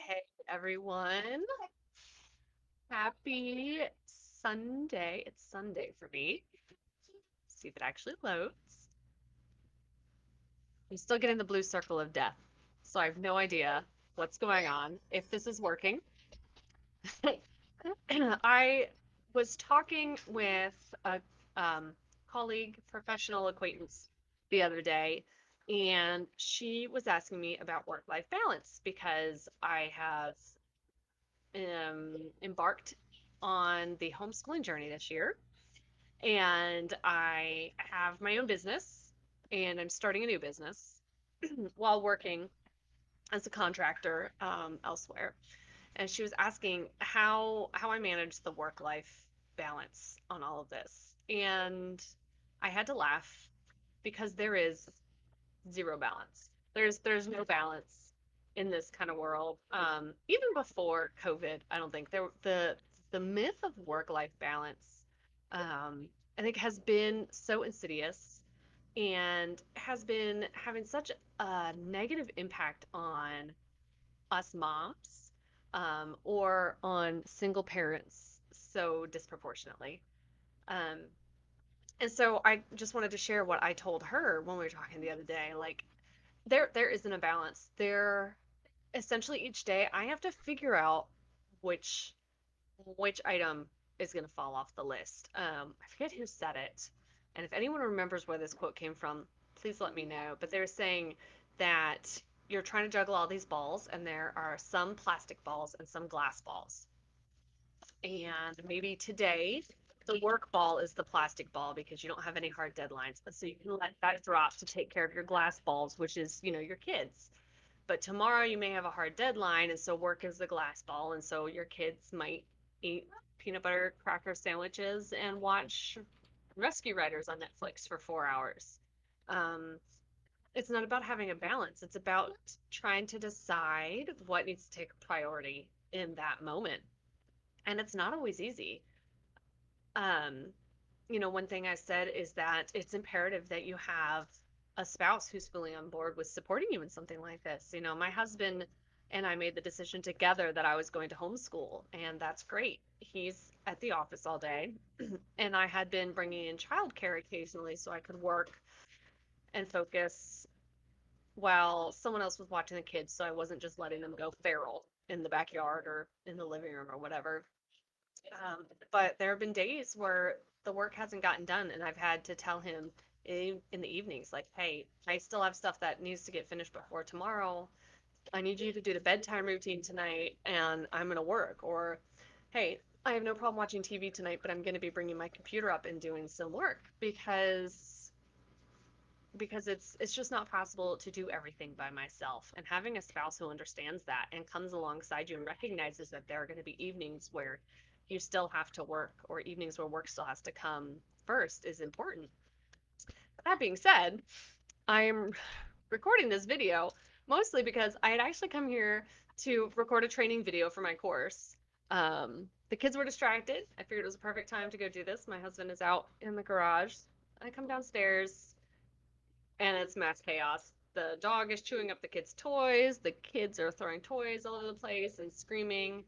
Hey everyone. Happy Sunday. It's Sunday for me. See if it actually loads. I'm still getting the blue circle of death. So I have no idea what's going on, if this is working. I was talking with a colleague, professional acquaintance the other day, and she was asking me about work-life balance because I have embarked on the homeschooling journey this year, and I have my own business, and I'm starting a new business while working as a contractor elsewhere. And she was asking how I manage the work life balance on all of this, and I had to laugh because there is zero balance. There's no balance in this kind of world. Even before COVID, I don't think the myth of work-life balance, I think has been so insidious and has been having such a negative impact on us moms, or on single parents so disproportionately. Um, and so I just wanted to share what I told her when we were talking the other day. Like, there isn't a balance. There essentially each day I have to figure out which which item is going to fall off the list. I forget who said it, and if anyone remembers where this quote came from, please let me know. But they were saying that you're trying to juggle all these balls, and there are some plastic balls and some glass balls. And maybe today the work ball is the plastic ball because you don't have any hard deadlines, but so you can let that drop to take care of your glass balls, which is, your kids. But tomorrow you may have a hard deadline, and so work is the glass ball, and so your kids might eat peanut butter cracker sandwiches and watch Rescue Riders on Netflix for 4 hours. Um, it's not about having a balance. It's about trying to decide what needs to take priority in that moment. And it's not always easy. Um, one thing I said is that it's imperative that you have a spouse who's fully on board with supporting you in something like this. My husband and I made the decision together that I was going to homeschool, and that's great. He's at the office all day, and I had been bringing in childcare occasionally so I could work and focus while someone else was watching the kids, so I wasn't just letting them go feral in the backyard or in the living room or whatever. But there have been days where the work hasn't gotten done, and I've had to tell him in the evenings, like, hey, I still have stuff that needs to get finished before tomorrow. I need you to do the bedtime routine tonight, and I'm going to work. Or, hey, I have no problem watching TV tonight, but I'm going to be bringing my computer up and doing some work because it's just not possible to do everything by myself. And having a spouse who understands that and comes alongside you and recognizes that there are going to be evenings where you still have to work, or evenings where work still has to come first, is important. That being said, I'm recording this video mostly because I had actually come here to record a training video for my course. The kids were distracted. I figured it was a perfect time to go do this. My husband is out in the garage. I come downstairs, and it's mass chaos. The dog is chewing up the kids' toys. The kids are throwing toys all over the place and screaming.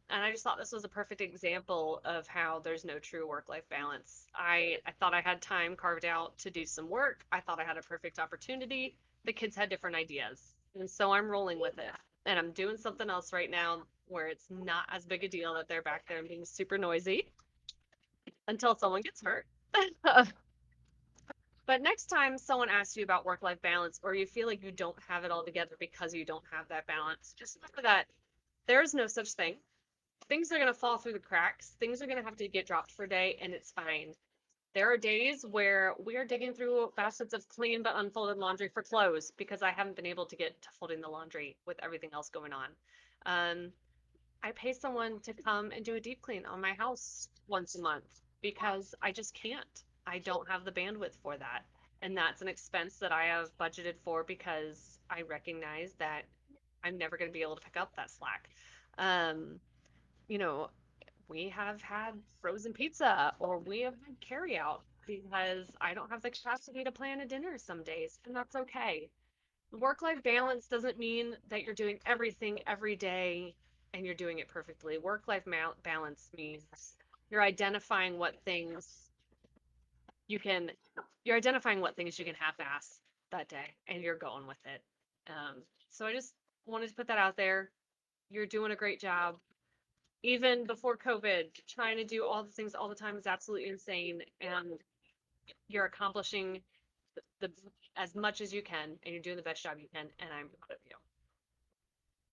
And I just thought this was a perfect example of how there's no true work-life balance. I thought I had time carved out to do some work. I thought I had a perfect opportunity. The kids had different ideas. And so I'm rolling with it. And I'm doing something else right now where it's not as big a deal that they're back there and being super noisy until someone gets hurt. But next time someone asks you about work life balance, or you feel like you don't have it all together because you don't have that balance, just remember that there is no such thing. Things are going to fall through the cracks, things are going to have to get dropped for a day, and it's fine. There are days where we are digging through baskets of clean but unfolded laundry for clothes because I haven't been able to get to folding the laundry with everything else going on. Um, I pay someone to come and do a deep clean on my house once a month because I just can't. I don't have the bandwidth for that. And that's an expense that I have budgeted for because I recognize that I'm never going to be able to pick up that slack. Um, you know, we have had frozen pizza, or we have had carry out because I don't have the capacity to plan a dinner some days, and that's okay. work-life balance doesn't mean that you're doing everything every day and you're doing it perfectly. Work-life balance means you're identifying what things you can you're identifying what things you can half-ass that day and you're going with it. So I just wanted to put that out there. You're doing a great job. Even before COVID, trying to do all the things all the time is absolutely insane, and you're accomplishing the as much as you can, and you're doing the best job you can, and I'm proud of you.